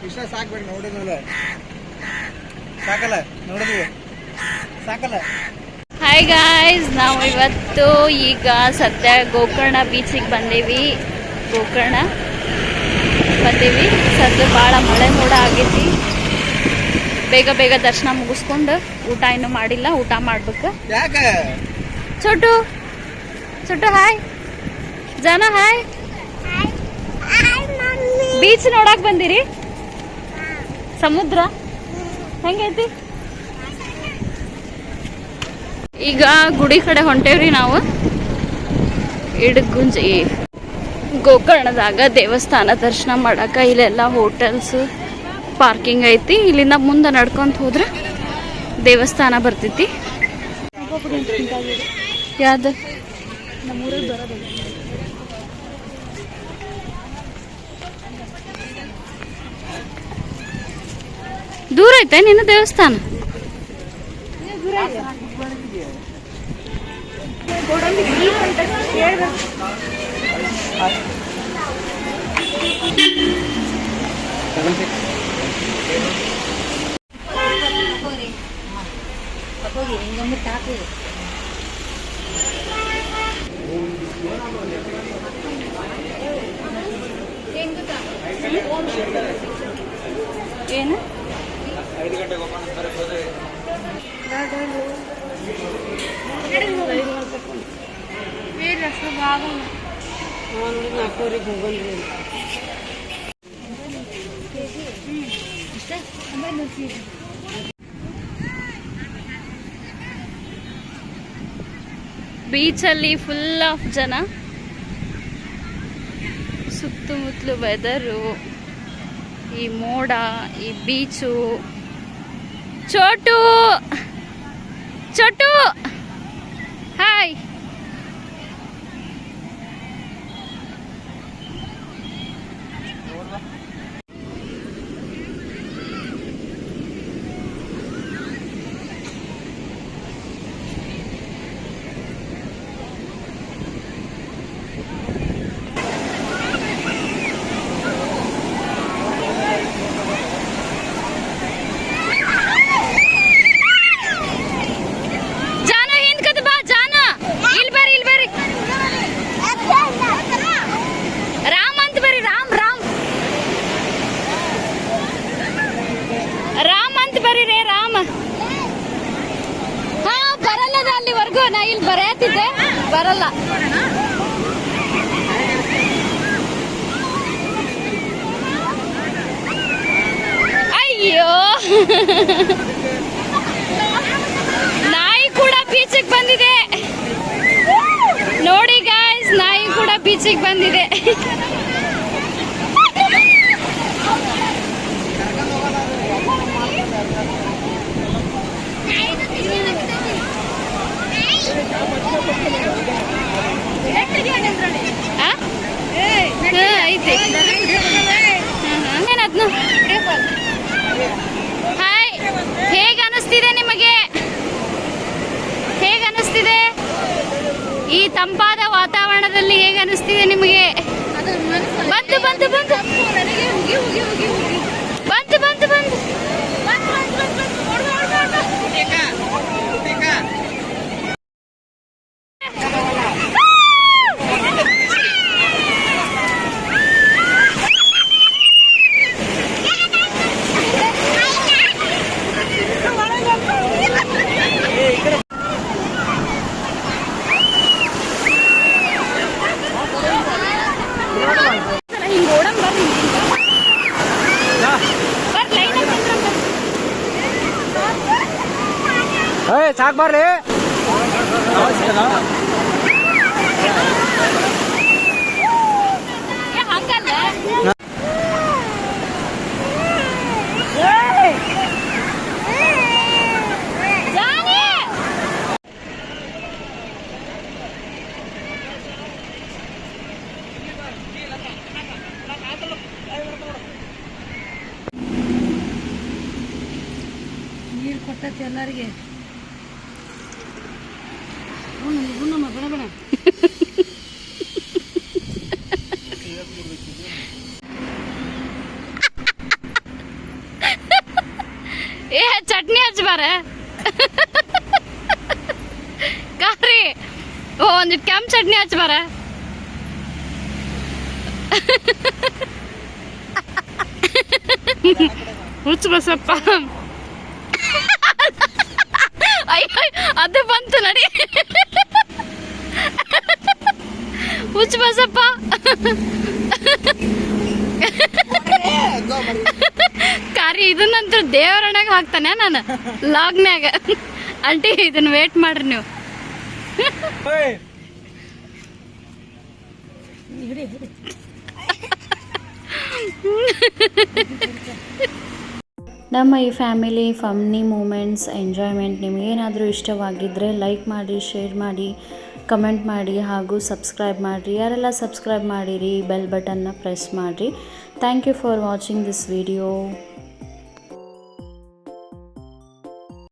ಇಷ್ಟ ಸಾಕ್ಬೇಕು ನೋಡಿದ್ಮೇಲೆ ಸಾಕಲ್ಲ ನೋಡಿದ್ವಿ ಸಾಕಲ್ಲ. ಹಾಯ್ ಗಾಯ್ಸ್, ನಾವು ಇವತ್ತು ಈಗ ಸದ್ಯ ಗೋಕರ್ಣ ಬೀಚಿಗೆ ಬಂದೀವಿ. ಸದ್ಯ ಭಾಳ ಮಳೆ ಮೋಡ ಆಗೈತಿ. ಬೇಗ ಬೇಗ ದರ್ಶನ ಮುಗಿಸ್ಕೊಂಡು ಊಟ ಇನ್ನೂ ಮಾಡಿಲ್ಲ, ಊಟ ಮಾಡ್ಬೇಕು. ಯಾಕೆ ಚೋಟು ಹಾಯ್. ಜನ ಹಾಯ್. ಬೀಚ್ ನೋಡಕ್ ಬಂದಿರಿ? ಸಮುದ್ರ ಹೆಂಗೈತಿ? ಈಗ ಗುಡಿ ಕಡೆ ಹೊಂಟೇವ್ರಿ ನಾವು. ಇಡಗುಂಜಿ ಗೋಕರ್ಣದಾಗ ದೇವಸ್ಥಾನ ದರ್ಶನ ಮಾಡಾಕ ಇಲ್ಲೆಲ್ಲ ಹೋಟೆಲ್ಸ್ ಪಾರ್ಕಿಂಗ್ ಐತಿ. ಇಲ್ಲಿಂದ ಮುಂದೆ ನಡ್ಕೊಂತ ಹೋದ್ರೆ ದೇವಸ್ಥಾನ ಬರ್ತೈತಿ. ಯಾವ್ದು ನಮ್ಮೂರಿಗೆ ಬರೋದು ದೂರ ಐತೆ ನಿನ್ನ ದೇವಸ್ಥಾನ? ಏನು ಬೀಚಲ್ಲಿ ಫುಲ್ ಆಫ್ ಜನ. ಸುತ್ತಮುತ್ತಲು ವೆದರು, ಈ ಮೋಡ, ಈ ಬೀಚು. ಚೋಟು ಹಾಯ್. ನಾ ಇಲ್ಲಿ ಬರೆಯತ್ತಿದ್ದೆ, ಬರಲ್ಲ. ಅಯ್ಯೋ, ನಾಯಿ ಕೂಡ ಬೀಚಿಗೆ ಬಂದಿದೆ ನೋಡಿ ಗಾಯ್ಸ್. ನಾಯಿ ಕೂಡ ಬೀಚಿಗೆ ಬಂದಿದೆ. ಹಾಯ್, ಹೇಗ ಅನಿಸ್ತಿದೆ ನಿಮಗೆ? ಹೇಗನ್ನಿಸ್ತಿದೆ ಈ ತಂಪಾದ ವಾತಾವರಣದಲ್ಲಿ? ಹೇಗೆ ಅನಿಸ್ತಿದೆ ನಿಮಗೆ? ಬಂತು ಬಂತು ಬಂತು ಬಂತು ಬಂತು ಬಂತು ಸಾಕ್ ಬರ್ರಿ. ನೀರು ಕೊಟ್ಟೈತಿ ಎಲ್ಲರಿಗೆ. ಏ ಚಟ್ನಿ ಹಚ್ಬಾರ ಕಾರಿ ಒಂದಿಟ್ಟು ಕೆಂಪು ಚಟ್ನಿ ಹಚ್ಬಾರ ಹುಚ್ಚ ಬಸಪ್ಪ ಅಯ್ಯೋ ಅದು ಬಂತು ನಡಿ ಹುಚ್ಚ ಬಸಪ್ಪ ಕಾರಿ ಇದನ್ನಂತೂ ದೇವರಣೆಗೆ ಹಾಕ್ತಾನೆ ನಾನು ಲಾಗ್ನ್ಯಾಗ ಆಂಟಿ ಇದನ್ನ ವೇಟ್ ಮಾಡ್ರಿ ನೀವು ನಮ್ಮ ಈ ಫ್ಯಾಮಿಲಿ ಫನ್ನಿ ಮೂಮೆಂಟ್ಸ್ ಎಂಜಾಯ್ಮೆಂಟ್ ನಿಮಗೇನಾದರೂ ಇಷ್ಟವಾಗಿದ್ದರೆ ಲೈಕ್ ಮಾಡಿ, ಶೇರ್ ಮಾಡಿ, ಕಮೆಂಟ್ ಮಾಡಿ ಹಾಗೂ ಸಬ್ಸ್ಕ್ರೈಬ್ ಮಾಡಿರಿ. ಯಾರೆಲ್ಲ ಸಬ್ಸ್ಕ್ರೈಬ್ ಮಾಡಿರಿ ಬೆಲ್ ಬಟನ್ನ ಪ್ರೆಸ್ ಮಾಡಿರಿ. Thank you for watching this video.